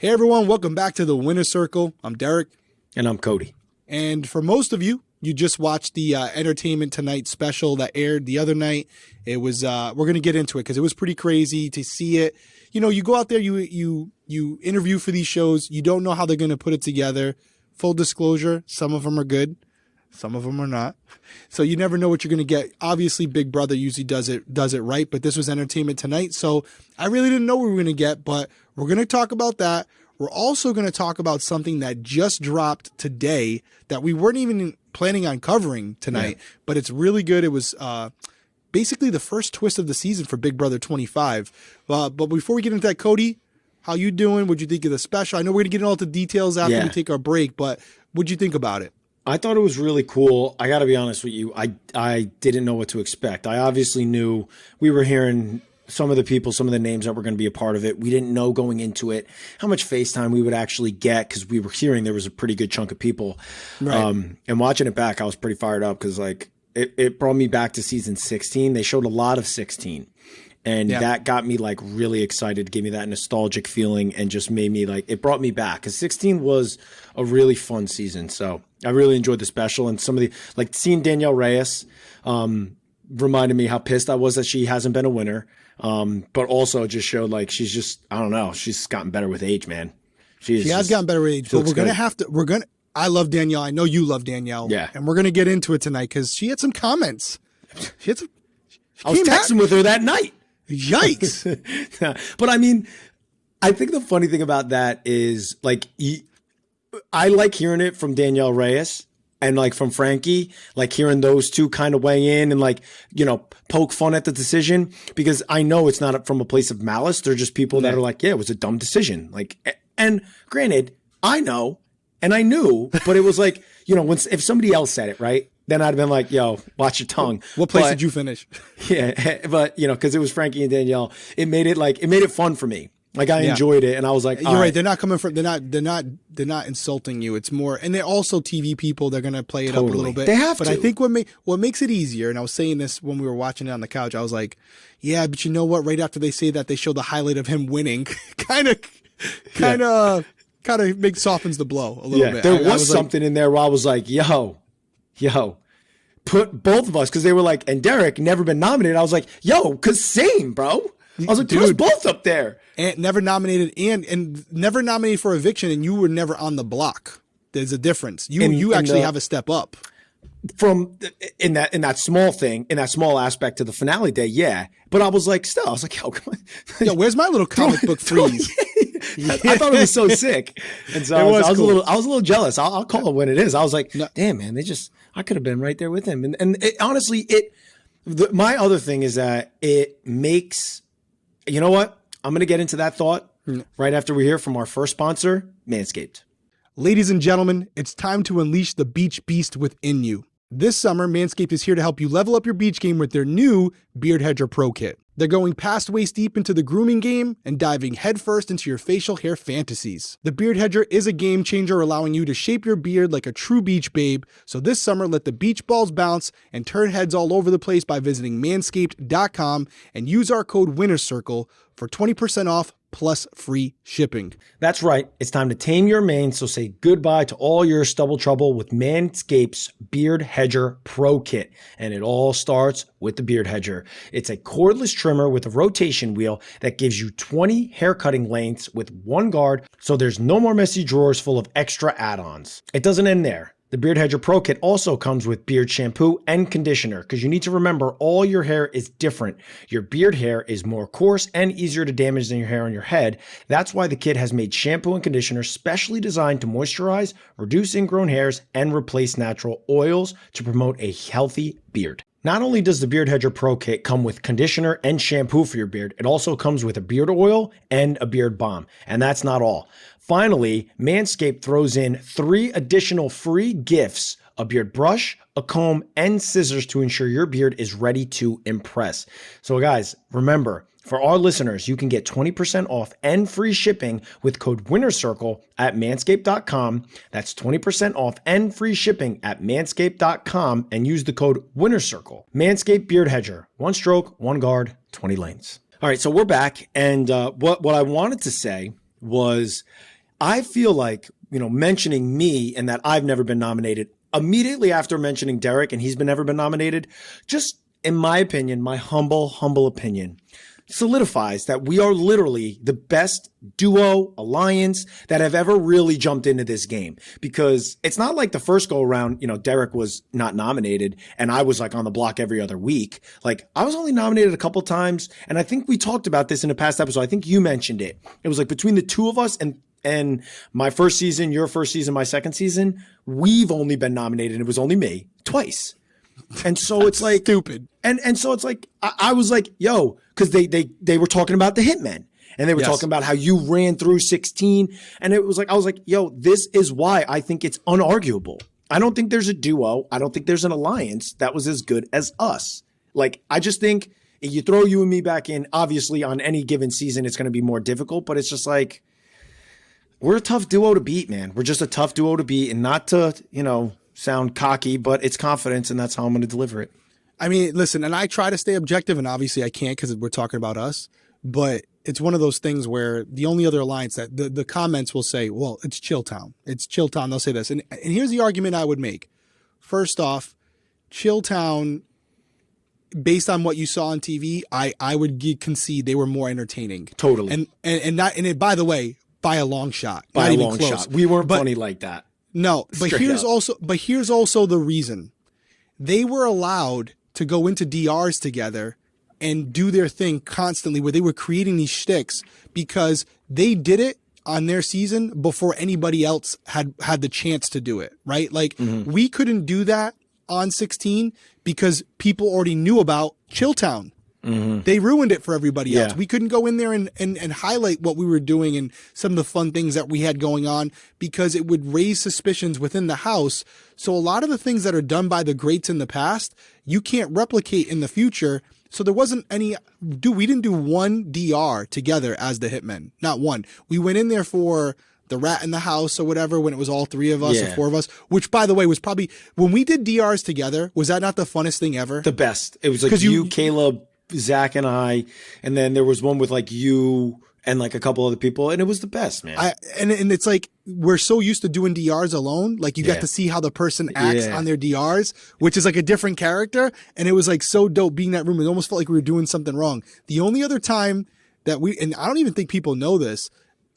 Hey everyone, welcome back to the Winner's Circle. I'm Derrick. And I'm Cody. And for most of you, you just watched the Entertainment Tonight special that aired the other night. It was we're going to get into it because it was pretty crazy to see it. You know, you go out there, you interview for these shows. You don't know how they're going to put it together. Full disclosure, some of them are good. Some of them are not. So you never know what you're going to get. Obviously, Big Brother usually does it right, but this was Entertainment Tonight. So I really didn't know what we were going to get, but we're going to talk about that. We're also going to talk about something that just dropped today that we weren't even planning on covering tonight, but it's really good. It was basically the first twist of the season for Big Brother 25. But before we get into that, Cody, how you doing? What'd you think of the special? I know we're going to get into all the details after we take our break, but what'd you think about it? I thought it was really cool. I got to be honest with you. I didn't know what to expect. I obviously knew we were hearing some of the people, some of the names that were going to be a part of it. We didn't know going into it how much FaceTime we would actually get because we were hearing there was a pretty good chunk of people. Right. And watching it back, I was pretty fired up because like it brought me back to season 16. They showed a lot of 16. And that got me like really excited, gave me that nostalgic feeling and just made me like, it brought me back because 16 was a really fun season. So I really enjoyed the special and some of the, like seeing Danielle Reyes reminded me how pissed I was that she hasn't been a winner. But also just showed like, she's just, I don't know, she's gotten better with age, man. She has gotten better with age, but I love Danielle. I know you love Danielle. Yeah. And we're going to get into it tonight because she had some comments. I was texting with her that night. Yikes. But I mean, I think the funny thing about that is like, I like hearing it from Danielle Reyes and like from Frankie, like hearing those two kind of weigh in and like, you know, poke fun at the decision because I know it's not from a place of malice. They're just people that are like, yeah, it was a dumb decision. Like, and granted, I know and I knew, but it was like, you know, if somebody else said it, right? Then I'd have been like, yo, watch your tongue. What place did you finish? Yeah. But you know, cause it was Frankie and Danielle, it made it fun for me. Like I enjoyed it and I was like, you're right. They're not coming from, they're not insulting you. It's more, and they're also TV people. They're going to play it up a little bit. They have to. But I think what makes it easier, and I was saying this when we were watching it on the couch, I was like, yeah, but you know what? Right after they say that, they show the highlight of him winning, kind of softens the blow a little bit. There was something in there where I was like, yo, put both of us, because they were like, and Derrick never been nominated. I was like, yo, cause same, bro. I was like, put us both up there. And never nominated and never nominated for eviction, and you were never on the block. There's a difference. You actually have a step up. From in that small thing, in that small aspect to the finale day, yeah. But I was like, yo, come on. Yo, where's my little comic book freeze? I thought it was so sick. And so I was a little jealous. I'll call it when it is. I was like, damn, man, I could have been right there with him. And honestly, my other thing is that it makes, you know what? I'm going to get into that thought right after we hear from our first sponsor, Manscaped. Ladies and gentlemen, it's time to unleash the beach beast within you. This summer, Manscaped is here to help you level up your beach game with their new Beard Hedger Pro Kit. They're going past waist deep into the grooming game and diving headfirst into your facial hair fantasies. The Beard Hedger is a game changer, allowing you to shape your beard like a true beach babe. So this summer, let the beach balls bounce and turn heads all over the place by visiting manscaped.com and use our code WINNERCIRCLE for 20% off plus free shipping. That's right. It's time to tame your mane, so say goodbye to all your stubble trouble with Manscaped's Beard Hedger Pro Kit. And it all starts with the Beard Hedger. It's a cordless trimmer with a rotation wheel that gives you 20 hair cutting lengths with one guard, so there's no more messy drawers full of extra add-ons. It doesn't end there. The Beard Hedger Pro Kit also comes with beard shampoo and conditioner because you need to remember all your hair is different. Your beard hair is more coarse and easier to damage than your hair on your head. That's why the kit has made shampoo and conditioner specially designed to moisturize, reduce ingrown hairs, and replace natural oils to promote a healthy beard. Not only does the Beard Hedger Pro Kit come with conditioner and shampoo for your beard, it also comes with a beard oil and a beard balm. And that's not all. Finally, Manscaped throws in 3 additional free gifts: a beard brush, a comb, and scissors to ensure your beard is ready to impress. So guys, remember, for our listeners, you can get 20% off and free shipping with code WINNERCIRCLE at manscaped.com. That's 20% off and free shipping at manscaped.com and use the code WINNERCIRCLE. Manscaped Beard Hedger. 1 stroke, 1 guard, 20 lanes. All right, so we're back. And what I wanted to say was, I feel like, mentioning me and that I've never been nominated immediately after mentioning Derrick and he's never been nominated, just in my opinion, my humble opinion, solidifies that we are literally the best duo alliance that have ever really jumped into this game, because it's not like the first go around, Derrick was not nominated and I was like on the block every other week. Like, I was only nominated a couple times. And I think we talked about this in a past episode. I think you mentioned it. It was like between the two of us and my first season, your first season, my second season, we've only been nominated. It was only me twice. And so it's like stupid. And so it's like, I was like, yo, because they were talking about the Hitmen and they were talking about how you ran through 16. And it was like, I was like, yo, this is why I think it's unarguable. I don't think there's a duo. I don't think there's an alliance that was as good as us. Like, I just think if you throw you and me back in, obviously on any given season, it's going to be more difficult, but it's just like, we're a tough duo to beat, man. We're just a tough duo to beat, and not to, sound cocky, but it's confidence, and that's how I'm going to deliver it. I mean, listen, and I try to stay objective, and obviously I can't because we're talking about us, but it's one of those things where the only other alliance that the comments will say, well, it's Chilltown. It's Chilltown. They'll say this. And here's the argument I would make. First off, Chilltown, based on what you saw on TV, I would concede they were more entertaining. Totally. And by the way, by a long shot. By not a even long close. shot. We weren't funny like that. No, but here's up. also the reason. They were allowed to go into DRs together and do their thing constantly, where they were creating these shticks because they did it on their season before anybody else had the chance to do it, right? Like, we couldn't do that on 16 because people already knew about Chilltown. They ruined it for everybody else. We couldn't go in there and highlight what we were doing and some of the fun things that we had going on because it would raise suspicions within the house. So a lot of the things that are done by the greats in the past, you can't replicate in the future. So there wasn't any, we didn't do one DR together as the Hitmen. Not one. We went in there for the rat in the house or whatever when it was all three of us or four of us, which, by the way, was probably, when we did DRs together, was that not the funnest thing ever? The best. It was like you, Caleb, Zach, and I, and then there was one with like you and like a couple other people, and it was the best, man. And it's like, we're so used to doing DRs alone, like you got to see how the person acts on their DRs, which is like a different character, and it was like so dope being in that room. It almost felt like we were doing something wrong. The only other time that and I don't even think people know this,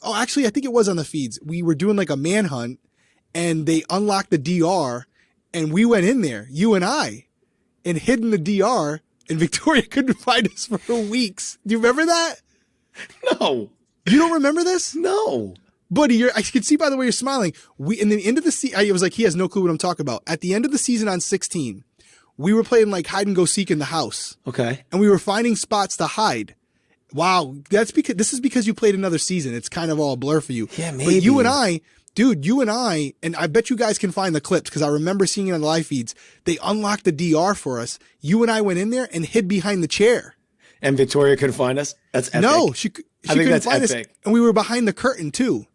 actually I think it was on the feeds, we were doing like a manhunt, and they unlocked the DR, and we went in there, you and I, and hid in the DR, and Victoria couldn't find us for weeks. Do you remember that? No. You don't remember this? No. Buddy, I can see by the way you're smiling. In the end of the season, I was like, he has no clue what I'm talking about. At the end of the season on 16, we were playing like hide and go seek in the house. Okay. And we were finding spots to hide. Wow. This is because you played another season. It's kind of all a blur for you. Yeah, maybe. But you and I, and I bet you guys can find the clips because I remember seeing it on the live feeds. They unlocked the DR for us. You and I went in there and hid behind the chair. And Victoria couldn't find us? That's epic. No, she couldn't find us. And we were behind the curtain too.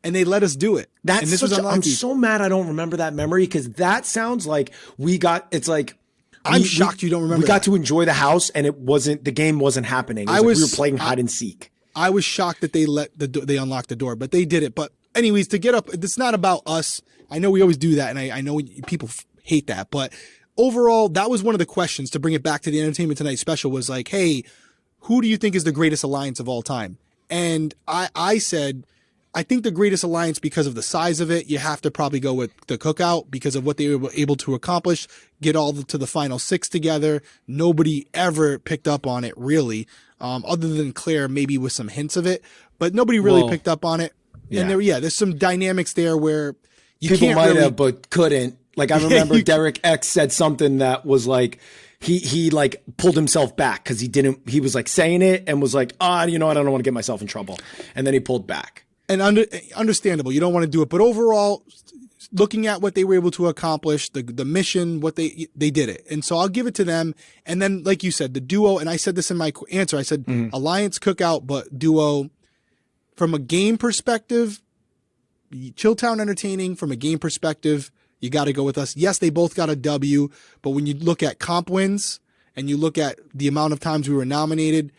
And they let us do it. I'm so mad I don't remember that memory, because that sounds like I'm shocked you don't remember. We got to enjoy the house, and the game wasn't happening. We were playing hide and seek. I was shocked that they unlocked the door, but they did it. But anyways, to get up, it's not about us. I know we always do that, and I know people hate that, but overall, that was one of the questions, to bring it back to the Entertainment Tonight special, was like, hey, who do you think is the greatest alliance of all time? And I said, I think the greatest alliance, because of the size of it, you have to probably go with the Cookout because of what they were able to accomplish, get all to the final six together. Nobody ever picked up on it, really, other than Claire, maybe with some hints of it, but nobody really picked up on it. Yeah. And there's some dynamics there where people might have, but couldn't. Like, I remember Derrick X said something that was like, he like pulled himself back because he was like saying it and was like, you know what, I don't want to get myself in trouble. And then he pulled back. And understandable, you don't want to do it. But overall, looking at what they were able to accomplish, the mission, what they did it. And so I'll give it to them. And then, like you said, the duo, and I said this in my answer, I said Alliance, Cookout, but duo. From a game perspective, Chilltown entertaining. From a game perspective, you got to go with us. Yes, they both got a W, but when you look at comp wins and you look at the amount of times we were nominated,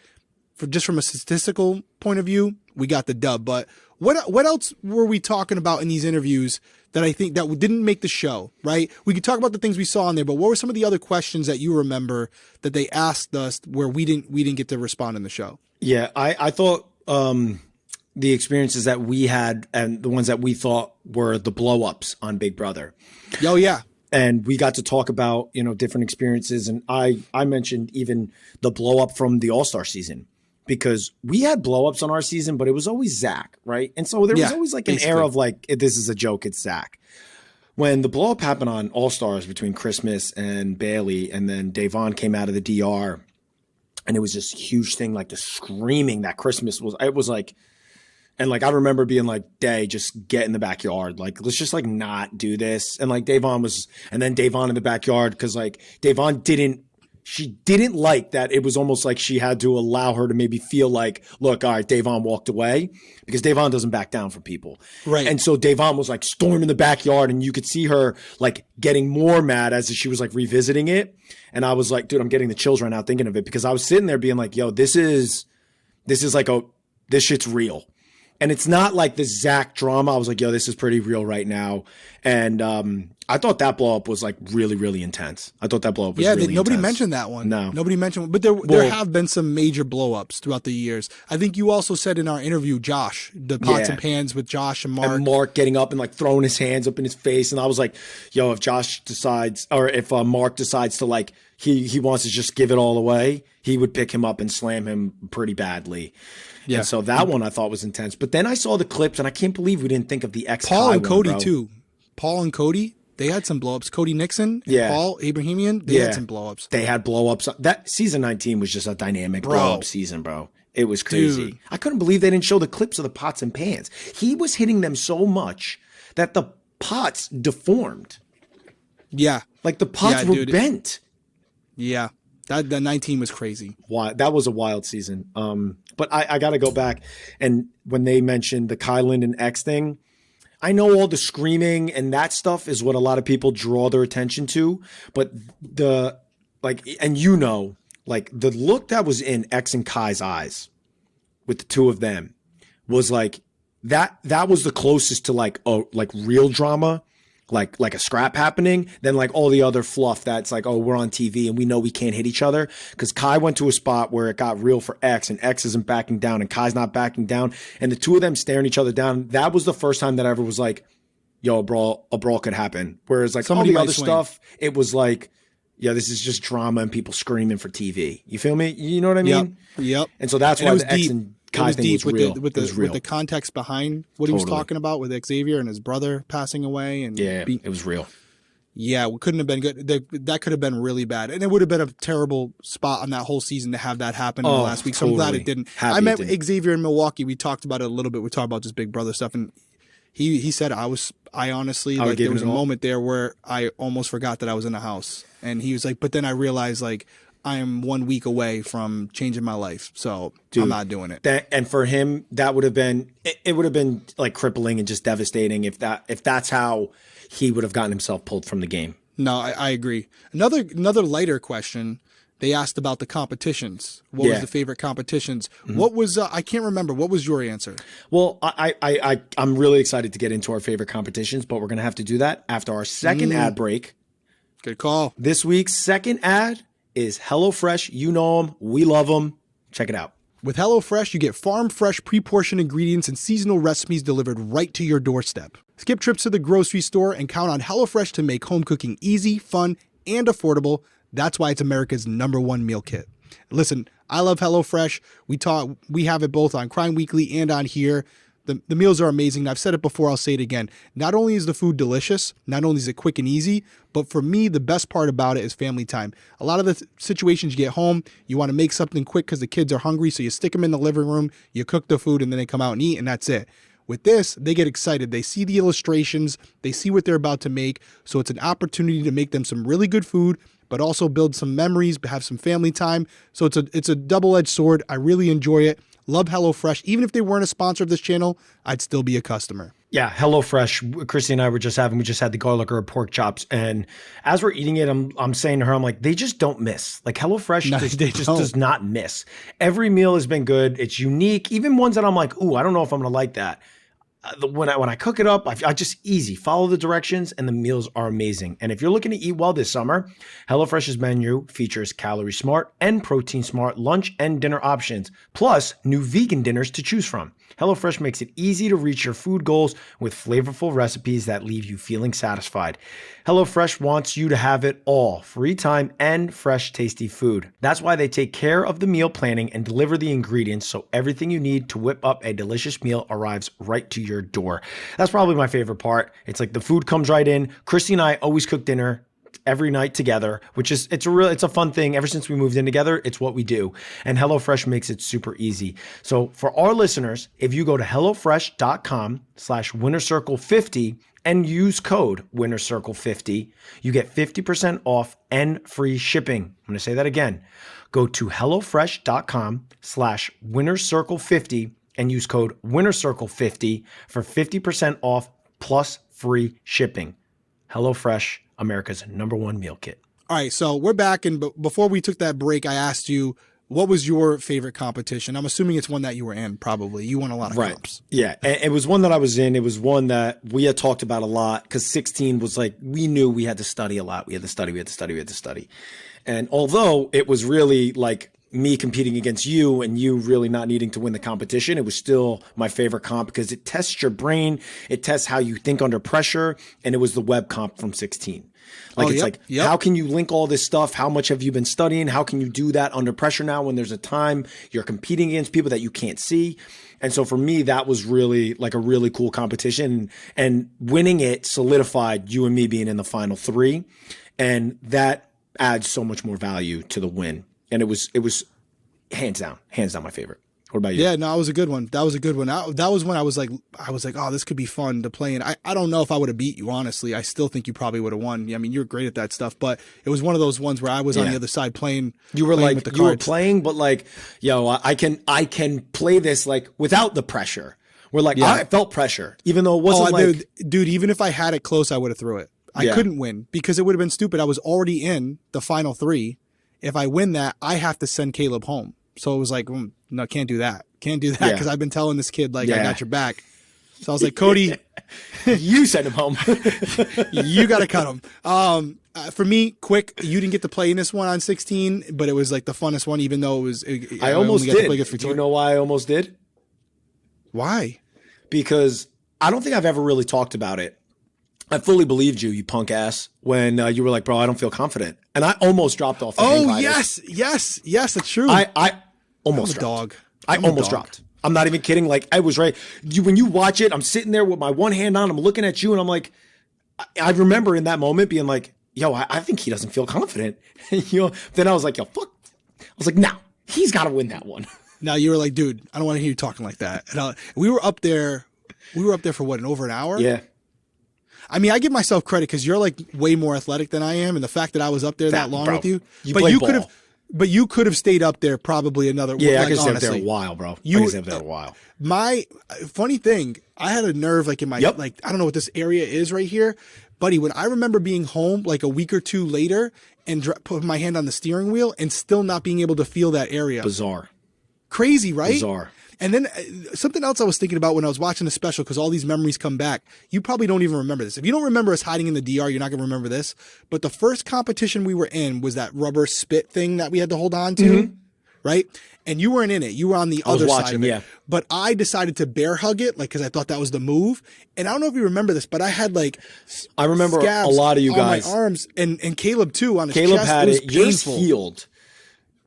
from a statistical point of view, we got the dub. But What else were we talking about in these interviews that I think that didn't make the show, right? We could talk about the things we saw in there, but what were some of the other questions that you remember that they asked us where we didn't get to respond in the show? Yeah, I thought the experiences that we had and the ones that we thought were the blow-ups on Big Brother. Oh, yeah. And we got to talk about, different experiences. And I mentioned even the blow-up from the All-Star season. Because we had blow-ups on our season, but it was always Zach, right? And so there was always like an air of like, this is a joke, it's Zach. When the blow-up happened on All-Stars between Christmas and Bailey, and then Davon came out of the DR, and it was this huge thing, like the screaming that Christmas was, it was like, and like I remember being like, Day, just get in the backyard. Like, let's just like not do this. And like Davon in the backyard, because like Davon she didn't like that. It was almost like she had to allow her to maybe feel like, look, all right, Davon walked away, because Davon doesn't back down for people. Right. And so Davon was like storming the backyard, and you could see her like getting more mad as she was like revisiting it. And I was like, dude, I'm getting the chills right now thinking of it, because I was sitting there being like, yo, this shit's real. And it's not like the Zach drama. I was like, yo, this is pretty real right now. And I thought that blow up was like really, really intense. I thought that blow up was really nobody intense. mentioned that one. No. Nobody mentioned, but there have been some major blow ups throughout the years. I think you also said in our interview, Josh, the pots and pans with Josh and Mark. And Mark getting up and like throwing his hands up in his face. And I was like, yo, if Josh decides, or if Mark decides to like, he wants to just give it all away, he would pick him up and slam him pretty badly. Yeah. And so that one I thought was intense. But then I saw the clips, and I can't believe we didn't think of the Paul and Cody too. Paul and Cody, they had some blowups. Cody Nixon, and Paul Abrahamian, they had some blowups. They had blowups. That season 19 was just a dynamic blow-up season, bro. It was crazy. Dude. I couldn't believe they didn't show the clips of the pots and pans. He was hitting them so much that the pots deformed. Yeah. Like the pots were bent. Yeah. That 19 was crazy. That was a wild season. But I got to go back, and when they mentioned the Kylan and X thing, I know all the screaming and that stuff is what a lot of people draw their attention to, but the look that was in X and Kai's eyes with the two of them was like that was the closest to like real drama. Like a scrap happening, then like all the other fluff that's like, oh, we're on TV and we know we can't hit each other. Because Kai went to a spot where it got real for X, and X isn't backing down and Kai's not backing down, and the two of them staring each other down. That was the first time that I ever was like, yo, a brawl could happen. Whereas like all the other stuff, it was like, yeah, this is just drama and people screaming for TV. You feel me? You know what I mean? Yep. And so that's why the X and Kai thing was real. With the context behind what he was talking about with Xavier and his brother passing away. And it was real. Yeah, it couldn't have been good. That could have been really bad. And it would have been a terrible spot on that whole season to have that happen in the last week. So I'm glad it didn't. I met Xavier in Milwaukee. We talked about it a little bit. We talked about just Big Brother stuff. And he said, I honestly, like, there was a moment there where I almost forgot that I was in the house. And he was like, but then I realized, like, I am 1 week away from changing my life, so I'm not doing it. And for him, that would have been it would have been like crippling and just devastating if that's how he would have gotten himself pulled from the game. No, I agree. Another lighter question. They asked about the competitions. What was the favorite competitions? Mm-hmm. What was I can't remember. What was your answer? Well, I'm really excited to get into our favorite competitions, but we're gonna have to do that after our second ad break. Good call. This week's second ad is HelloFresh. You know them. We love them. Check it out. With HelloFresh, you get farm-fresh, pre-portioned ingredients and seasonal recipes delivered right to your doorstep. Skip trips to the grocery store and count on HelloFresh to make home cooking easy, fun, and affordable. That's why it's America's #1 meal kit. Listen, I love HelloFresh. We have it both on Crime Weekly and on here. The meals are amazing. I've said it before, I'll say it again. Not only is the food delicious, not only is it quick and easy, but for me, the best part about it is family time. A lot of the situations you get home, you want to make something quick because the kids are hungry, so you stick them in the living room, you cook the food, and then they come out and eat, and that's it. With this, they get excited. They see the illustrations, they see what they're about to make, so it's an opportunity to make them some really good food, but also build some memories, have some family time. So it's a double-edged sword. I really enjoy it. Love HelloFresh. Even if they weren't a sponsor of this channel, I'd still be a customer. Yeah, HelloFresh. Christy and I we just had the garlic or pork chops, and as we're eating it, I'm saying to her, I'm like, they just don't miss. Like HelloFresh just does not miss. Every meal has been good. It's unique. Even ones that I'm like, ooh, I don't know if I'm gonna like that. when I cook it up, I just easy follow the directions, and the meals are amazing. And if you're looking to eat well this summer, HelloFresh's menu features calorie smart and protein smart lunch and dinner options, plus new vegan dinners to choose from. HelloFresh makes it easy to reach your food goals with flavorful recipes that leave you feeling satisfied. HelloFresh wants you to have it all: free time and fresh, tasty food. That's why they take care of the meal planning and deliver the ingredients so everything you need to whip up a delicious meal arrives right to your door. That's probably my favorite part. It's like the food comes right in. Christy and I always cook dinner every night together, which is it's a fun thing. Ever since we moved in together, it's what we do. And HelloFresh makes it super easy. So for our listeners, if you go to hellofresh.com/winnercircle50 and use code winnercircle50, you get 50% off and free shipping. I'm going to say that again. Go to hellofresh.com/winnercircle50 and use code winnercircle50 for 50% off plus free shipping. HelloFresh, America's #1 meal kit. All right, so we're back, and before we took that break, I asked you, what was your favorite competition? I'm assuming it's one that you were in, probably. You won a lot of comps. Yeah, it was one that I was in. It was one that we had talked about a lot because 16 was like, we knew we had to study a lot. We had to study. And although it was really like me competing against you and you really not needing to win the competition, it was still my favorite comp because it tests your brain. It tests how you think under pressure. And it was the web comp from 16. Like, how can you link all this stuff? How much have you been studying? How can you do that under pressure now when there's a time you're competing against people that you can't see? And so for me, that was really like a really cool competition, and winning it solidified you and me being in the final 3. And that adds so much more value to the win. And it was hands down my favorite. What about you? Yeah, no, it was a good one. That was when I was like, oh, this could be fun to play. And I don't know if I would have beat you, honestly. I still think you probably would have won. I mean, you're great at that stuff, but it was one of those ones where I was on the other side playing. You were playing like, with the you were cards. playing, but like, yo, I can play this like without the pressure. We're like, I felt pressure, even though it wasn't dude, even if I had it close, I would have threw it. I couldn't win because it would have been stupid. I was already in the final 3. If I win that, I have to send Caleb home. So it was like, no, can't do that. Can't do that because I've been telling this kid, like, I got your back. So I was like, Cody, you send him home. You got to cut him. For me, quick, you didn't get to play in this one on 16, but it was like the funnest one, even though it was. I almost did. Do you know why I almost did? Why? Because I don't think I've ever really talked about it. I fully believed you punk ass, when you were like, bro, I don't feel confident. And I almost dropped off the hang gliders. Yes, that's true. I almost dropped. I almost dropped. I'm not even kidding. Like, I was right. When you watch it, I'm sitting there with my one hand on, I'm looking at you, and I'm like, I remember in that moment being like, yo, I think he doesn't feel confident. Then I was like, yo, fuck. I was like, no, he's got to win that one. Now you were like, dude, I don't want to hear you talking like that. And we were up there for what, over an hour? Yeah. I mean, I give myself credit because you're like way more athletic than I am, and the fact that I was up there that long with you, but you could have stayed up there probably another. Yeah, I could stay up there a while, bro. I could stay up there a while. My funny thing, I had a nerve like in my like I don't know what this area is right here, buddy. When I remember being home like a week or 2 later and putting my hand on the steering wheel and still not being able to feel that area. Bizarre, crazy, right? Bizarre. And then something else I was thinking about when I was watching the special, because all these memories come back. You probably don't even remember this. If you don't remember us hiding in the DR, you're not going to remember this. But the first competition we were in was that rubber spit thing that we had to hold on to, right? And you weren't in it. You were on the other side of it. Yeah. But I decided to bear hug it, like, because I thought that was the move. And I don't know if you remember this, but I had like I remember a lot of you guys on my arms, and Caleb too on his Caleb chest. had it. Yours healed.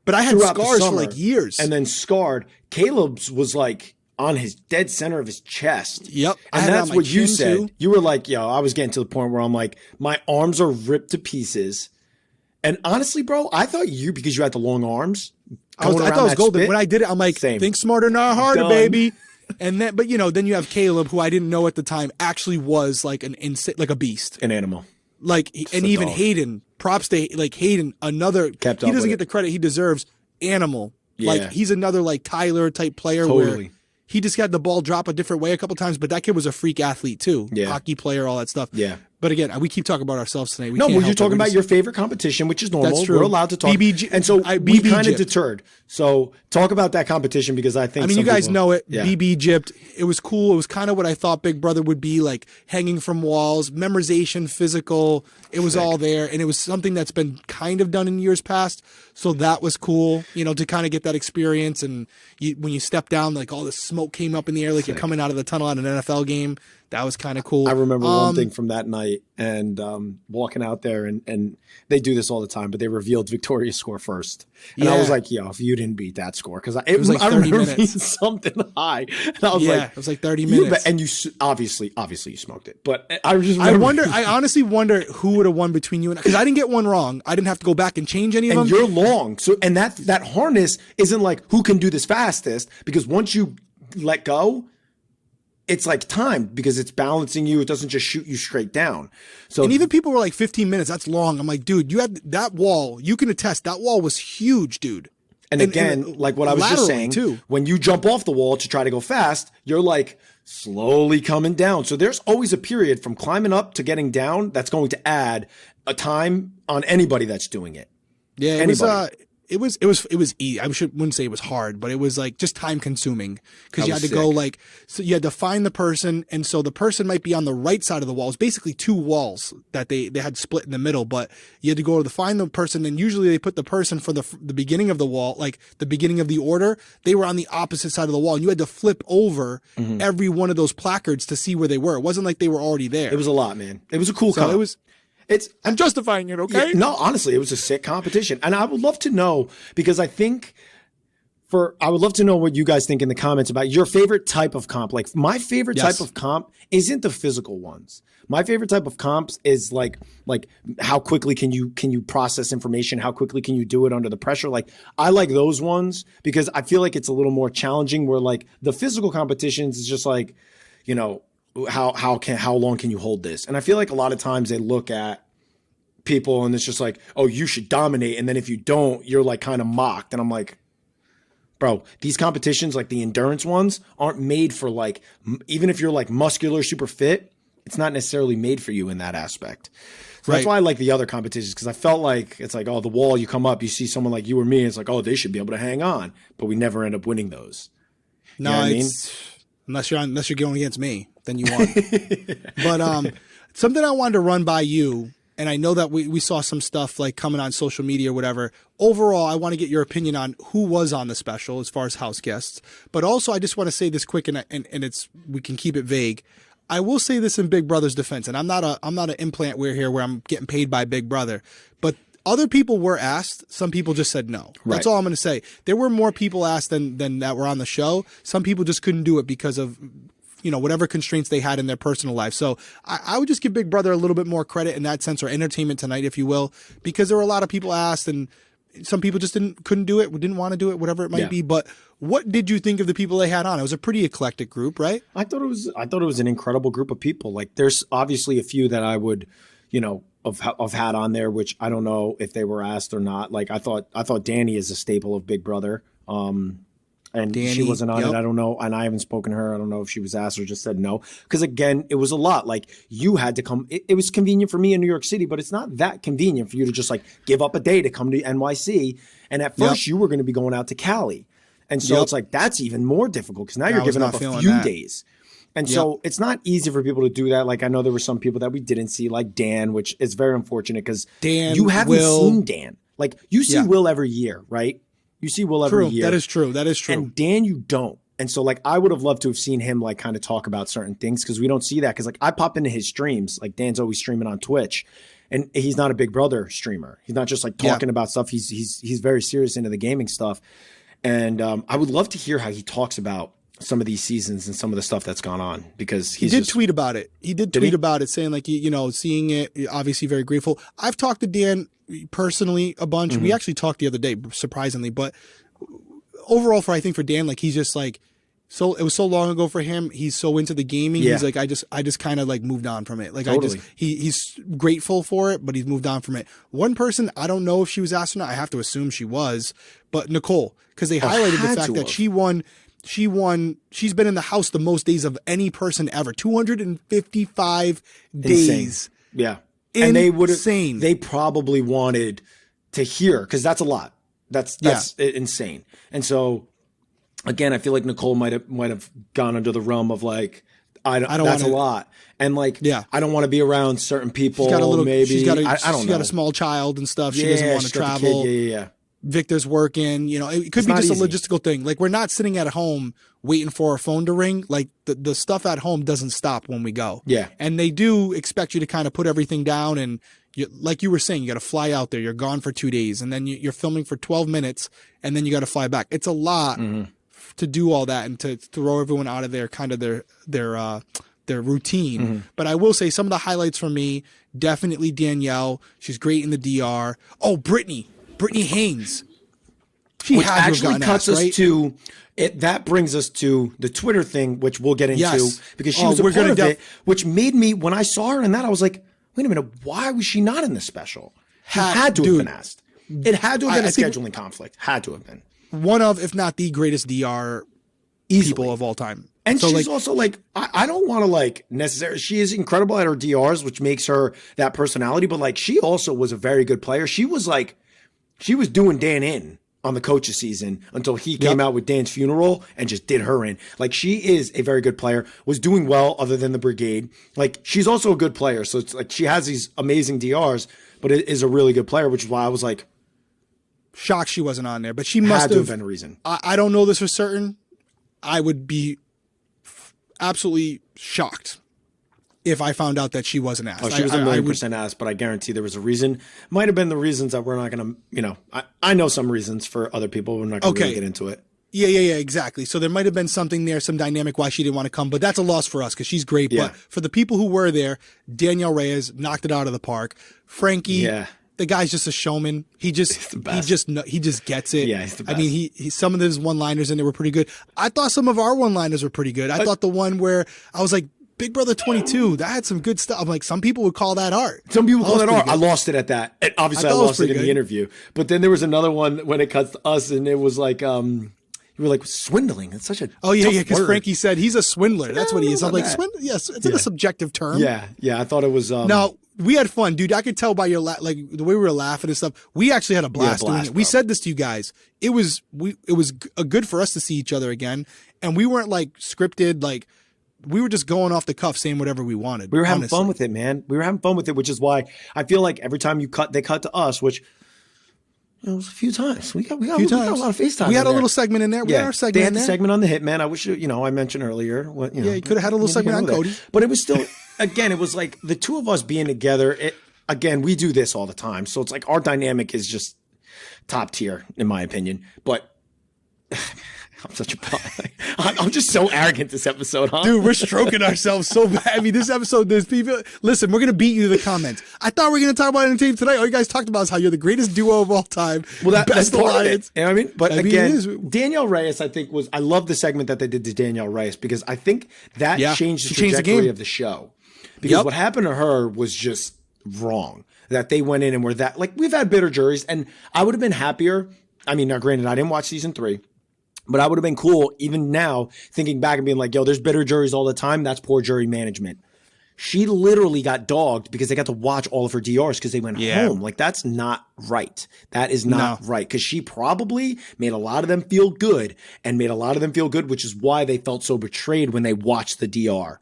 But I had scars for like years. And then scarred. Caleb's was like on his dead center of his chest. Yep. And that's what you said. Too. You were like, yo, I was getting to the point where I'm like, my arms are ripped to pieces. And honestly, bro, I thought because you had the long arms. I thought it was golden. When I did it, I'm like, think smarter, not harder, baby. And then, but then you have Caleb, who I didn't know at the time actually was like like a beast. An animal. Like, and even Hayden, props to like Hayden, he doesn't get the credit he deserves. Animal. Yeah. Like, he's another like Tyler type player where he just got the ball drop a different way a couple times, but that kid was a freak athlete too. Yeah. Hockey player, all that stuff. Yeah. But again, we keep talking about ourselves tonight. No, well, you're talking about your favorite competition, which is normal. That's true. We're allowed to talk. And so we kind of deterred. So talk about that competition because I think I mean, you guys know it. Yeah. BB Egypt. It was cool. It was kind of what I thought Big Brother would be, like hanging from walls, memorization, physical. It was all there. And it was something that's been kind of done in years past. So that was cool, you know, to kind of get that experience. And when you step down, like all the smoke came up in the air, like you're coming out of the tunnel at an NFL game. That was kind of cool. I remember one thing from that night and walking out there and they do this all the time, but they revealed Victoria's score first. And I was like, yo, if you didn't beat that score, because it was like 30 minutes. Something high. And I was like, it was like 30 minutes. And you obviously you smoked it. But I honestly wonder who would have won between you and because I didn't get one wrong. I didn't have to go back and change any of them. And you're long. So and that harness isn't like who can do this fastest, because once you let go, it's like time because it's balancing you. It doesn't just shoot you straight down. So, and even people were like 15 minutes. That's long. I'm like, dude, you had that wall. You can attest that wall was huge, dude. And again, like what I was just saying, too, when you jump off the wall to try to go fast, you're like slowly coming down. So there's always a period from climbing up to getting down that's going to add a time on anybody that's doing it. Yeah, it was easy. Wouldn't say it was hard, but it was like just time consuming because you had to go like, so you had to find the person. And so the person might be on the right side of the wall. It's basically two walls that they had split in the middle, but you had to go to find the person. And usually they put the person for the beginning of the wall, like the beginning of the order. They were on the opposite side of the wall and you had to flip over every one of those placards to see where they were. It wasn't like they were already there. It was a lot, man. It was a cool comp. I'm justifying it, okay? Yeah, no, honestly, it was a sick competition. And I would love to know, because I would love to know what you guys think in the comments about your favorite type of comp. Like my favorite type of comp isn't the physical ones. My favorite type of comps is like how quickly can you process information? How quickly can you do it under the pressure? Like I like those ones because I feel like it's a little more challenging, where like the physical competitions is just like, you know, how long can you hold this? And I feel like a lot of times they look at people and it's just like, oh, you should dominate. And then if you don't, you're like kind of mocked. And I'm like, bro, these competitions, like the endurance ones, aren't made for like, even if you're like muscular, super fit, it's not necessarily made for you in that aspect. So that's why I like the other competitions, because I felt like it's like, oh, the wall, you come up, you see someone like you or me, it's like, oh, they should be able to hang on. But we never end up winning those. No, you know what I mean? Unless you're going against me, then you won. But something I wanted to run by you, and I know that we saw some stuff like coming on social media or whatever. Overall, I want to get your opinion on who was on the special as far as house guests. But also, I just want to say this quick, and we can keep it vague. I will say this in Big Brother's defense, and I'm not an implant wear here where I'm getting paid by Big Brother, but other people were asked. Some people just said no. That's all I'm going to say. There were more people asked than that were on the show. Some people just couldn't do it because of, you know, whatever constraints they had in their personal life. So I would just give Big Brother a little bit more credit in that sense, or Entertainment Tonight, if you will, because there were a lot of people asked and some people just couldn't do it, didn't want to do it, whatever it might be. But what did you think of the people they had on? It was a pretty eclectic group, right? I thought it was an incredible group of people. Like there's obviously a few that I would, you know, of had on there, which I don't know if they were asked or not. Like I thought Danny is a staple of Big Brother. And Danny, she wasn't on it. I don't know. And I haven't spoken to her. I don't know if she was asked or just said no. Because again, it was a lot. Like you had to come. It was convenient for me in New York City, but it's not that convenient for you to just like give up a day to come to NYC. And at first you were going to be going out to Cali. And so it's like, that's even more difficult because now you're giving up a few days. And so it's not easy for people to do that. Like I know there were some people that we didn't see, like Dan, which is very unfortunate because you haven't seen Dan. Like you see Will every year, right? You see Will every year. That is true. And Dan, you don't. And so like I would have loved to have seen him like kind of talk about certain things because we don't see that. Because like I pop into his streams, like Dan's always streaming on Twitch, and he's not a Big Brother streamer. He's not just like talking about stuff. He's very serious into the gaming stuff. And I would love to hear how he talks about some of these seasons and some of the stuff that's gone on because he did tweet about it. He did tweet about it saying like, you know, seeing it, obviously very grateful. I've talked to Dan personally a bunch. Mm-hmm. We actually talked the other day, surprisingly, but overall I think for Dan, like he's just like, so it was so long ago for him. He's so into the gaming. Yeah. He's like, I just kind of like moved on from it. Like he's grateful for it, but he's moved on from it. One person, I don't know if she was asked or not. I have to assume she was, but Nicole, because they highlighted the fact that she won. She's been in the house the most days of any person ever. 255 days Yeah. Insane. And they probably wanted to hear, because that's a lot. That's insane. And so, again, I feel like Nicole might have gone under the realm of like, I don't that's a lot. And like, I don't want to be around certain people. She's got a small child and stuff. She doesn't want to travel. Yeah. Victor's working, it could be just a logistical thing. Like, we're not sitting at home waiting for our phone to ring. Like, the stuff at home doesn't stop when we go. Yeah. And they do expect you to kind of put everything down. And like you were saying, you got to fly out there. You're gone for 2 days, and then you're filming for 12 minutes, and then you got to fly back. It's a lot to do all that and to throw everyone out of their kind of their routine. But I will say some of the highlights for me, definitely Danielle. She's great in the DR. Oh, Brittany Haynes. She which had actually cuts us to it. That brings us to the Twitter thing, which we'll get into because she was a part of it, which made me, when I saw her in that, I was like, wait a minute, why was she not in this special? She had to have been asked. It had to have been a scheduling conflict. Had to have been. One of, if not the greatest DR people of all time. And so she's also like, I don't want to like necessarily, she is incredible at her DRs, which makes her that personality, but like she also was a very good player. She was doing Dan in on the coaches season until he came out with Dan's funeral and just did her in. Like, she is a very good player, was doing well other than the brigade. Like, she's also a good player. So it's like she has these amazing DRs, but it is a really good player, which is why I was like shocked she wasn't on there. But she must have been a reason. I don't know this for certain. I would be absolutely shocked if I found out that she wasn't asked. Oh, she was a million percent asked, but I guarantee there was a reason. Might have been the reasons that we're not going to, I know some reasons for other people. We're not going to really get into it. Yeah, exactly. So there might have been something there, some dynamic why she didn't want to come, but that's a loss for us because she's great. Yeah. But for the people who were there, Danielle Reyes knocked it out of the park. Frankie, the guy's just a showman. He just gets it. Yeah, he's the best. I mean, he some of his one-liners in there were pretty good. I thought some of our one-liners were pretty good. I thought the one where I was like, Big Brother 22, that had some good stuff. I'm like, some people would call that art. Some people call that art. I lost it at that. And obviously, I lost it in the interview. But then there was another one when it cuts to us, and it was like, you were like, swindling. It's such a because Frankie said he's a swindler. That's what he is. I'm like, swindler? Yes, it's a subjective term. Yeah, I thought it was. No, we had fun, dude. I could tell by your like the way we were laughing and stuff. We actually had a blast doing it. We said this to you guys. It was good for us to see each other again, and we weren't like scripted. Like, we were just going off the cuff, saying whatever we wanted. We were having fun with it, man. We were having fun with it, which is why I feel like every time they cut to us, which it was a few times. We got a lot of FaceTime. We had a little segment in there. We had our segment. They had the segment on the Hitman. I wish I mentioned earlier. You could have had a little segment on Cody, but it was still. Again, it was like the two of us being together. Again, we do this all the time, so it's like our dynamic is just top tier, in my opinion. But I'm just so arrogant this episode, huh? Dude, we're stroking ourselves so bad. I mean, this episode, there's people. Listen, we're gonna beat you to the comments. I thought we were gonna talk about entertainment tonight. All you guys talked about is how you're the greatest duo of all time. Well, that's part of it. You know what I mean? But again, Danielle Reyes, I think I love the segment that they did to Danielle Reyes because I think that changed the trajectory of the show. Because what happened to her was just wrong. That they went in and were that, like, we've had bitter juries, and I would have been happier. I mean, now granted, I didn't watch season 3. But I would have been cool even now thinking back and being like, yo, there's bitter juries all the time. That's poor jury management. She literally got dogged because they got to watch all of her DRs because they went home. Like, that's not right. That is not right. Because she probably made a lot of them feel good which is why they felt so betrayed when they watched the DR.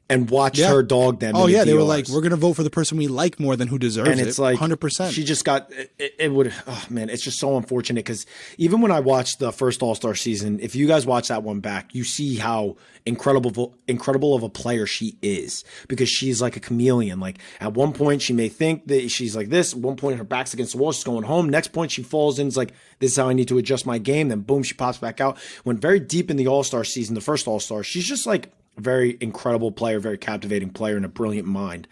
And watched her dog them. Oh, yeah. They were like, we're going to vote for the person we like more than who deserves it. And it's like, 100%. She just got, it's just so unfortunate because even when I watched the first All-Star season, if you guys watch that one back, you see how incredible of a player she is because she's like a chameleon. Like, at one point, she may think that she's like this. At one point, her back's against the wall. She's going home. Next point, she falls in. It's like, this is how I need to adjust my game. Then, boom, she pops back out. Went very deep in the All-Star season, the first All-Star. She's just like, very incredible player, very captivating player, and a brilliant mind.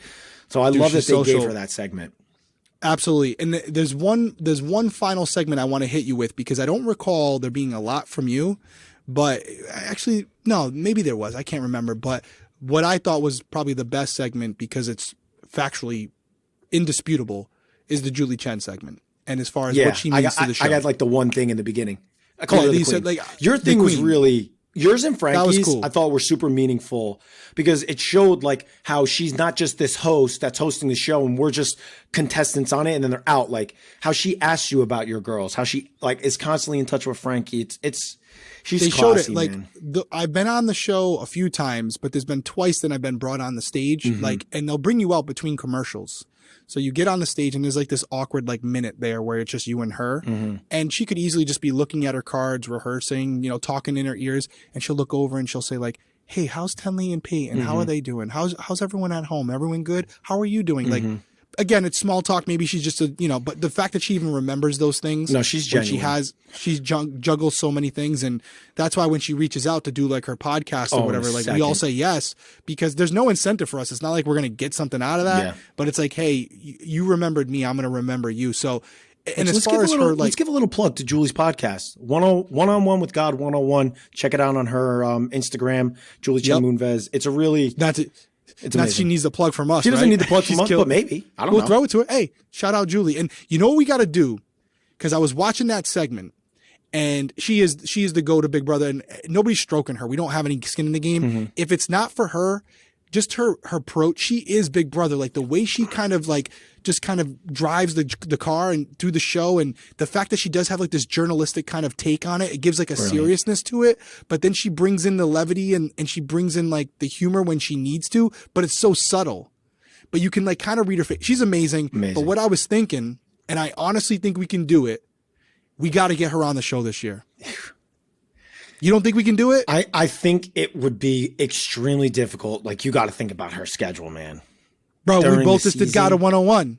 So I love that they gave her that segment. Absolutely. And there's one final segment I want to hit you with because I don't recall there being a lot from you, but actually, no, maybe there was. I can't remember. But what I thought was probably the best segment because it's factually indisputable is the Julie Chen segment. And as far as what she means to the show. I got like the one thing in the beginning. I call her the queen. Said, like, your thing was really Yours and Frankie's, cool. I thought were super meaningful because it showed like how she's not just this host that's hosting the show and we're just contestants on it and then they're out. Like how she asks you about your girls, how she like is constantly in touch with Frankie. She's they classy, showed it like I've been on the show a few times, but there's been twice that I've been brought on the stage, like, and they'll bring you out between commercials. So you get on the stage and there's like this awkward like minute there where it's just you and her, and she could easily just be looking at her cards, rehearsing, you know, talking in her ears, and she'll look over and she'll say like, "Hey, how's Tenley and Pete, and how are they doing? How's everyone at home? Everyone good? How are you doing?" Like, again, it's small talk. Maybe she's just but the fact that she even remembers those things. No, she's genuine. She juggles so many things. And that's why when she reaches out to do like her podcast or whatever, like we all say yes, because there's no incentive for us. It's not like we're going to get something out of that, but it's like, hey, you remembered me. I'm going to remember you. So, and as far as her, like, let's give a little plug to Julie's podcast, One-on-One with God 101. Check it out on her Instagram, Julie Chen Moonves. It's a really, it's not she needs the plug from us. She doesn't need the plug from us, but maybe. I don't know. We'll throw it to her. Hey, shout out Julie. And you know what we got to do? Because I was watching that segment, and she is the go-to Big Brother, and nobody's stroking her. We don't have any skin in the game. If it's not for her, just her approach, she is Big Brother. Like the way she kind of like just kind of drives the car and through the show, and the fact that she does have like this journalistic kind of take on it, it gives like a seriousness to it. But then she brings in the levity and she brings in like the humor when she needs to, but it's so subtle. But you can like kind of read her face. She's amazing. But what I was thinking, and I honestly think we can do it, we got to get her on the show this year. You don't think we can do it? I think it would be extremely difficult. Like, you got to think about her schedule, man. Bro, we both just did God 101.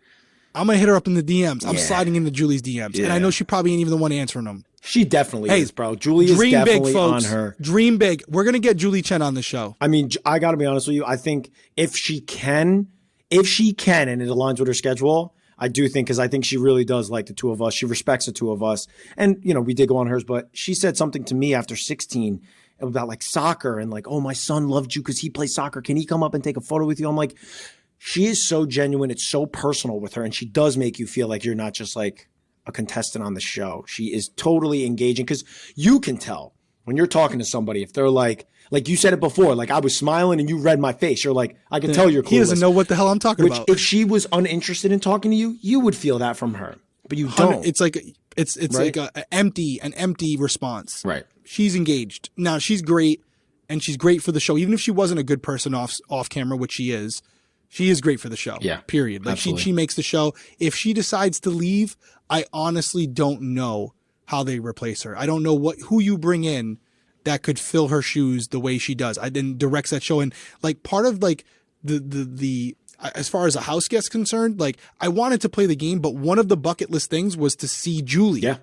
I'm going to hit her up in the DMs. I'm sliding into Julie's DMs. And I know she probably ain't even the one answering them. She definitely is, bro. Julie is definitely big, folks. On her. Dream big. We're going to get Julie Chen on the show. I mean, I got to be honest with you. I think if she can, and it aligns with her schedule, I do think, because I think she really does like the two of us. She respects the two of us. And, you know, we did go on hers, but she said something to me after 16 about like soccer and like, oh, my son loved you because he plays soccer. Can he come up and take a photo with you? I'm like, she is so genuine. It's so personal with her. And she does make you feel like you're not just like a contestant on the show. She is totally engaging, because you can tell when you're talking to somebody, if they're like you said it before, like I was smiling and you read my face. You're like, I can tell you're clueless. He doesn't know what the hell I'm talking about. If she was uninterested in talking to you, you would feel that from her, but you don't. It's like like an empty response. Right. She's engaged. Now she's great, and she's great for the show. Even if she wasn't a good person off camera, which she is great for the show. Yeah. Period. Like absolutely. she makes the show. If she decides to leave, I honestly don't know how they replace her. I don't know who you bring in that could fill her shoes the way she does. I then directs that show. And like part of like the as far as a house guest concerned, like I wanted to play the game, but one of the bucket list things was to see Julie. Yeah.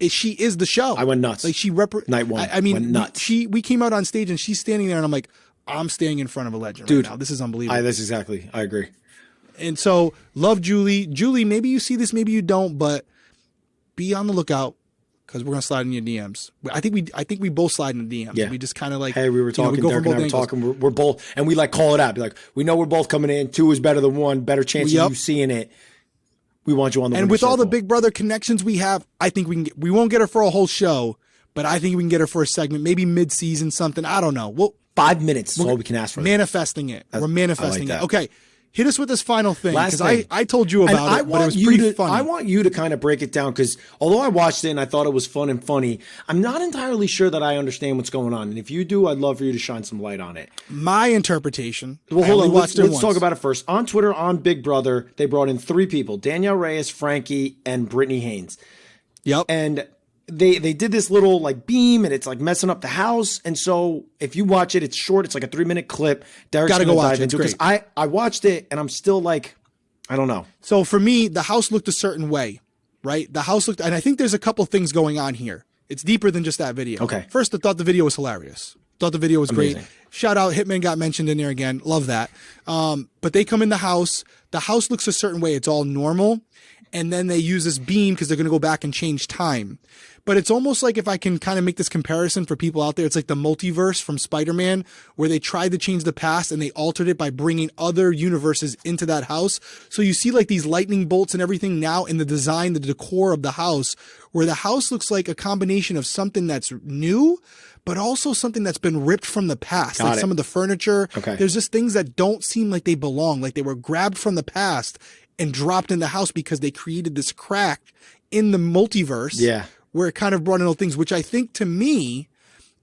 She is the show. I went nuts. Like she night one. I mean, went nuts. We came out on stage and she's standing there and I'm like, I'm standing in front of a legend. Dude, right now. This is unbelievable. I agree. And so love Julie. Julie, maybe you see this, maybe you don't, but be on the lookout, because we're gonna slide in your DMs. I think we both slide in the DMs. Yeah. We just kind of like, hey, we were talking. Derrick and I were talking. We're both, and we like call it out. Be like, we know we're both coming in. 2 is better than 1. Better chance of you seeing it. We want you on the. And with all the circle. Big Brother connections we have, I think we won't get her for a whole show, but I think we can get her for a segment, maybe mid-season something. I don't know. Well, 5 minutes is all we can ask for. Manifesting it. We're manifesting it. Okay. Hit us with this final thing, because I told you about it, but it was pretty funny. I want you to kind of break it down, because although I watched it and I thought it was fun and funny, I'm not entirely sure that I understand what's going on. And if you do, I'd love for you to shine some light on it. My interpretation. Well, hold on. Let's talk about it first. On Twitter, on Big Brother, they brought in 3 people: Danielle Reyes, Frankie, and Brittany Haynes. Yep. And they did this little like beam, and it's like messing up the house. And so if you watch it, it's short. It's like a 3-minute clip. Derrick's gotta go watch it. Because I watched it and I'm still like, I don't know. So for me, the house looked a certain way, right? The house looked, and I think there's a couple things going on here. It's deeper than just that video. Okay. First, I thought the video was hilarious. Thought the video was amazing. Great. Shout out, Hitman got mentioned in there again. Love that. But they come in the house. The house looks a certain way. It's all normal. and then they use this beam because they're going to go back and change time. But it's almost like, if I can kind of make this comparison for people out there, it's like the multiverse from Spider-Man, where they tried to change the past and they altered it by bringing other universes into that house. So you see like these lightning bolts and everything now in the design, the decor of the house, where the house looks like a combination of something that's new, but also something that's been ripped from the past. Like some of the furniture. Okay. There's just things that don't seem like they belong, like they were grabbed from the past and dropped in the house because they created this crack in the multiverse. Yeah. Where it kind of brought in all things, which I think to me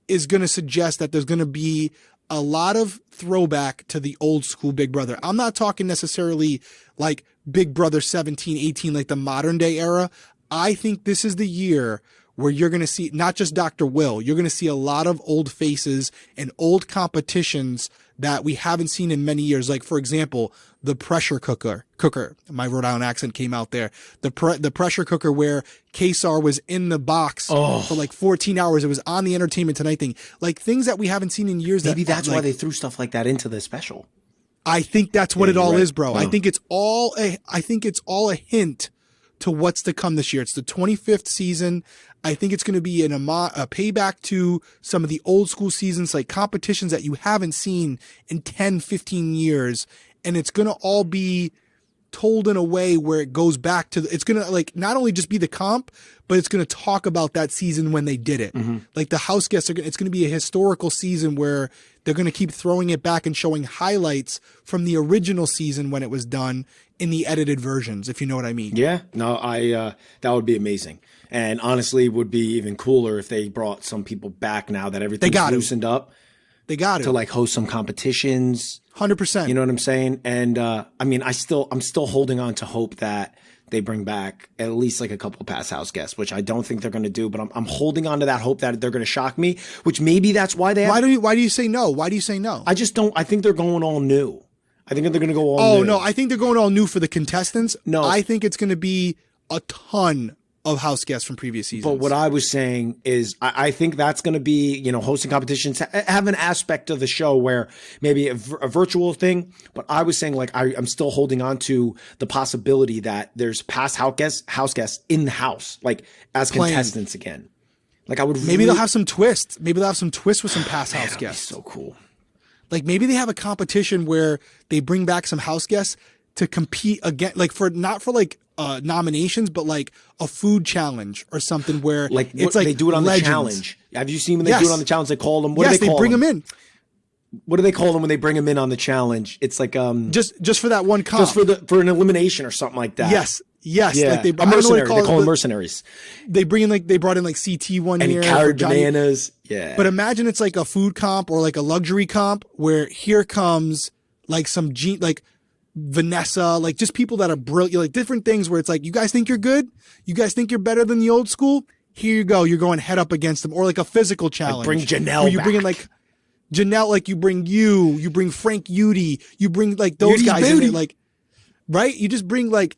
is going to suggest that there's going to be a lot of throwback to the old school Big Brother. I'm not talking necessarily like Big Brother 17, 18, like the modern day era. I think this is the year where you're going to see not just Dr. Will, you're going to see a lot of old faces and old competitions that we haven't seen in many years. Like, for example, the pressure cooker, my Rhode Island accent came out there. The pressure cooker where Kesar was in the box for like 14 hours. It was on the Entertainment Tonight thing. Like things that we haven't seen in years. Maybe that's why they threw stuff like that into the special. I think that's what it all is, bro. Wow. I think it's all a hint to what's to come this year. It's the 25th season. I think it's going to be a payback to some of the old school seasons, like competitions that you haven't seen in 10, 15 years. And it's going to all be told in a way where it goes back to, it's going to like not only just be the comp, but it's going to talk about that season when they did it. Mm-hmm. Like the house guests it's going to be a historical season where they're going to keep throwing it back and showing highlights from the original season when it was done in the edited versions, if you know what I mean. Yeah, no, that would be amazing. And honestly, would be even cooler if they brought some people back now that everything's loosened up. They got to like host some competitions. 100%. You know what I'm saying? And I mean, I'm still holding on to hope that they bring back at least like a couple of past house guests, which I don't think they're going to do. But I'm holding on to that hope that they're going to shock me. Which maybe that's why they. Why do you say no? Why do you say no? I just don't. I think they're going all new. I think they're going to go all new. Oh no, I think they're going all new for the contestants. No, I think it's going to be a ton of house guests from previous seasons. But what I was saying is I think that's going to be, hosting competitions, have an aspect of the show where maybe a virtual thing. But I was saying like I'm still holding on to the possibility that there's past house guests in the house, like as contestants again. Like I would maybe they'll have some twists. Maybe they'll have some twists with some past house guests. So cool. Like maybe they have a competition where they bring back some house guests to compete again, like not for nominations, but like a food challenge or something where like it's like they do it on legends. The challenge. Have you seen when they do it on the challenge? They call them. What do they call bring them in. What do they call them when they bring them in on the challenge? It's like just for that one comp, just for an elimination or something like that. Yes. Yeah. Like they call them mercenaries. They brought in like CT one and year. And carried bananas. Yeah. But imagine it's like a food comp or like a luxury comp where here comes like some like Vanessa, like just people that are brilliant, like different things where it's like, you guys think you're good? You guys think you're better than the old school? Here you go. You're going head up against them, or like a physical challenge. Like bring Janelle where you bring in like Janelle, like you bring Frank Udy, you bring like those guys in there, like, right? You just bring like,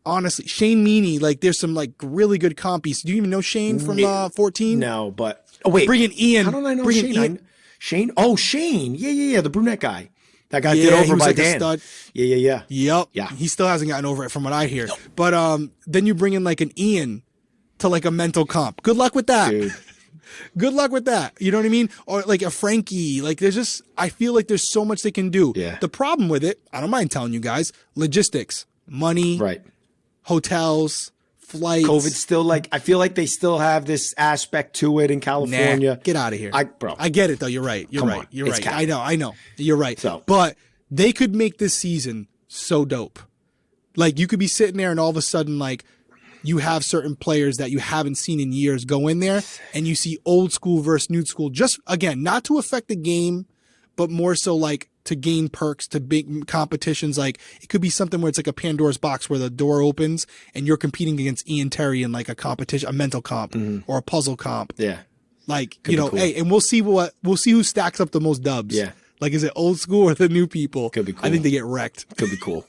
honestly, Shane Meany, like there's some like really good compies. Do you even know Shane from 14? No, but wait. Bring in Ian. How don't I know Shane? Shane? Oh, Shane. Yeah, the brunette guy. That got get over by like Dan. A stud. Yeah. Yep. Yeah. He still hasn't gotten over it from what I hear. Nope. But then you bring in like an Ian to like a mental comp. Good luck with that. Dude. Good luck with that. You know what I mean? Or like a Frankie. Like I feel like there's so much they can do. Yeah. The problem with it, I don't mind telling you guys, logistics, money, right, hotels, flights. COVID's still like, I feel like they still have this aspect to it in California. Nah, get out of here. Bro. I get it though. You're right. You're right. You're right. I know. You're right. But they could make this season so dope. Like you could be sitting there and all of a sudden like you have certain players that you haven't seen in years go in there and you see old school versus new school. Just again, not to affect the game, but more so like to gain perks, to big competitions. Like it could be something where it's like a Pandora's box where the door opens and you're competing against Ian Terry in like a competition, a mental comp or a puzzle comp. Yeah. Like, cool. Hey, and we'll see who stacks up the most dubs. Yeah. Like, is it old school or the new people? Could be cool. I think they get wrecked. Could be cool.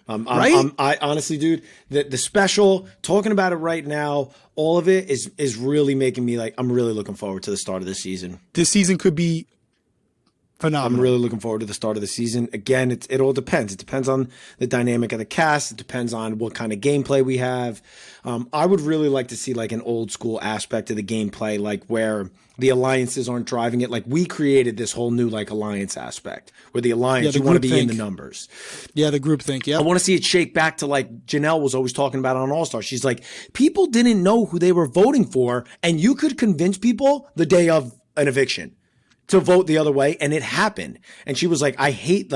Right? I honestly, dude, the special, talking about it right now, all of it is really making me like, I'm really looking forward to the start of this season. This season could be phenomenal. I'm really looking forward to the start of the season. Again, it all depends. It depends on the dynamic of the cast. It depends on what kind of gameplay we have. I would really like to see like an old school aspect of the gameplay, like where the alliances aren't driving it. Like we created this whole new like alliance aspect where the alliance, you want to be in the numbers. Yeah, the group think. Yeah, I want to see it shake back to like Janelle was always talking about on All Star. She's like, people didn't know who they were voting for, and you could convince people the day of an eviction to vote the other way, and it happened. And she was like, I hate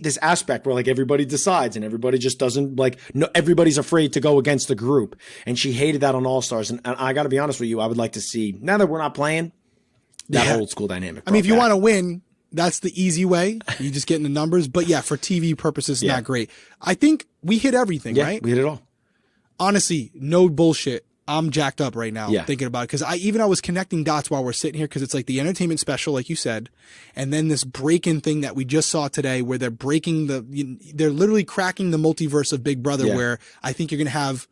this aspect where like everybody decides and everybody just doesn't like, no, everybody's afraid to go against the group. And she hated that on All Stars. And I got to be honest with you, I would like to see, now that we're not playing, that old school dynamic. I mean, if you want to win, that's the easy way. You just get in the numbers. But yeah, for TV purposes, not great. I think we hit everything, right? We hit it all. Honestly, no bullshit. I'm jacked up right now thinking about it because I was connecting dots while we're sitting here because it's like the entertainment special, like you said, and then this break-in thing that we just saw today where they're they're literally cracking the multiverse of Big Brother where I think you're going to have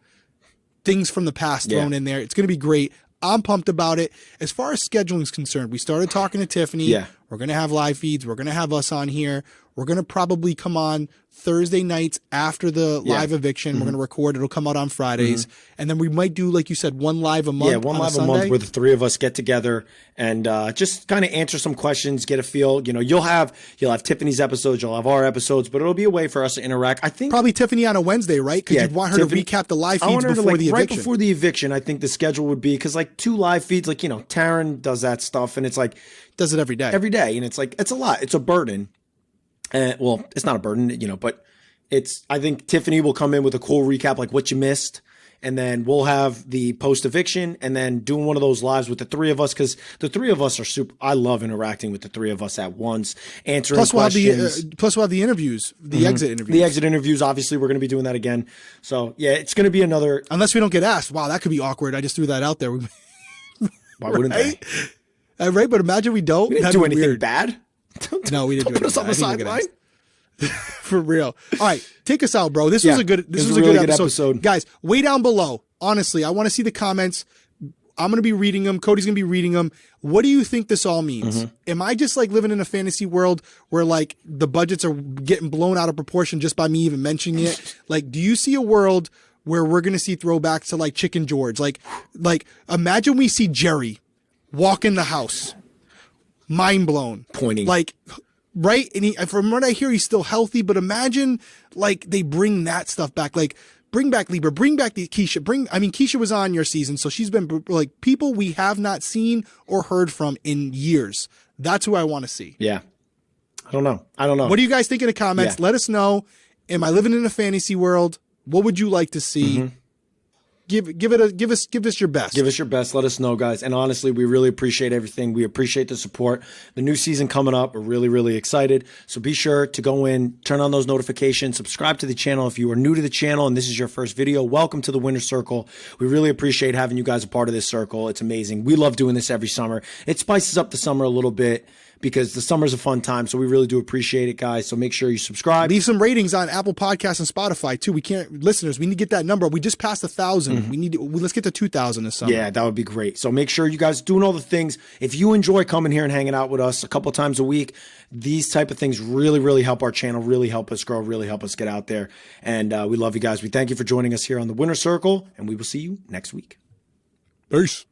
things from the past thrown in there. It's going to be great. I'm pumped about it. As far as scheduling is concerned, we started talking to Tiffany. Yeah. We're going to have live feeds. We're going to have us on here. We're going to probably come on Thursday nights after the live eviction. We're going to record. It'll come out on Fridays. And then we might do, like you said, one live a month. Yeah, one live a month where the three of us get together and just kind of answer some questions, get a feel. You know, you'll have Tiffany's episodes, you'll have our episodes, but it'll be a way for us to interact. I think probably Tiffany on a Wednesday, right? Because you'd want her to recap the live feeds before the eviction. Right before the eviction, I think the schedule would be because like 2 live feeds, like, you know, Taryn does that stuff and it's like does it every day. Every day. And it's like, it's a lot. It's a burden. Well, it's not a burden, you know, but I think Tiffany will come in with a cool recap, like what you missed. And then we'll have the post eviction and then doing one of those lives with the three of us. Cause the three of us are I love interacting with the three of us at once, answering questions. Plus we'll have the interviews, the exit interviews. The exit interviews. Obviously we're going to be doing that again. So yeah, it's going to be another, unless we don't get asked. Wow. That could be awkward. I just threw that out there. Why wouldn't they? Right, but imagine we don't. We didn't do anything bad. No, we didn't do anything bad. Put us on the sideline. For real. All right, take us out, bro. This was a good episode. Guys, way down below. Honestly, I want to see the comments. I'm going to be reading them. Cody's going to be reading them. What do you think this all means? Am I just like living in a fantasy world where like the budgets are getting blown out of proportion just by me even mentioning it? Like, do you see a world where we're going to see throwbacks to like Chicken George? Like imagine we see Jerry walk in the house, mind blown, pointing, like, right. And from what I hear, he's still healthy, but imagine like they bring that stuff back, like bring back Libra, bring back the Keisha, Keisha was on your season. So she's been like people we have not seen or heard from in years. That's who I want to see. Yeah. I don't know. What do you guys think in the comments? Let us know. Am I living in a fantasy world? What would you like to see? Give us your best. Give us your best. Let us know, guys. And honestly, we really appreciate everything. We appreciate the support. The new season coming up. We're really, really excited. So be sure to go in, turn on those notifications, subscribe to the channel. If you are new to the channel and this is your first video, welcome to the Winner Circle. We really appreciate having you guys a part of this circle. It's amazing. We love doing this every summer. It spices up the summer a little bit, because the summer's a fun time. So we really do appreciate it, guys. So make sure you subscribe. Leave some ratings on Apple Podcasts and Spotify too. We need to get that number. We just passed 1,000. Let's get to 2,000 this summer. Yeah, that would be great. So make sure you guys doing all the things. If you enjoy coming here and hanging out with us a couple times a week, these type of things really, really help our channel, really help us grow, really help us get out there. And we love you guys. We thank you for joining us here on the Winner Circle, and we will see you next week. Peace.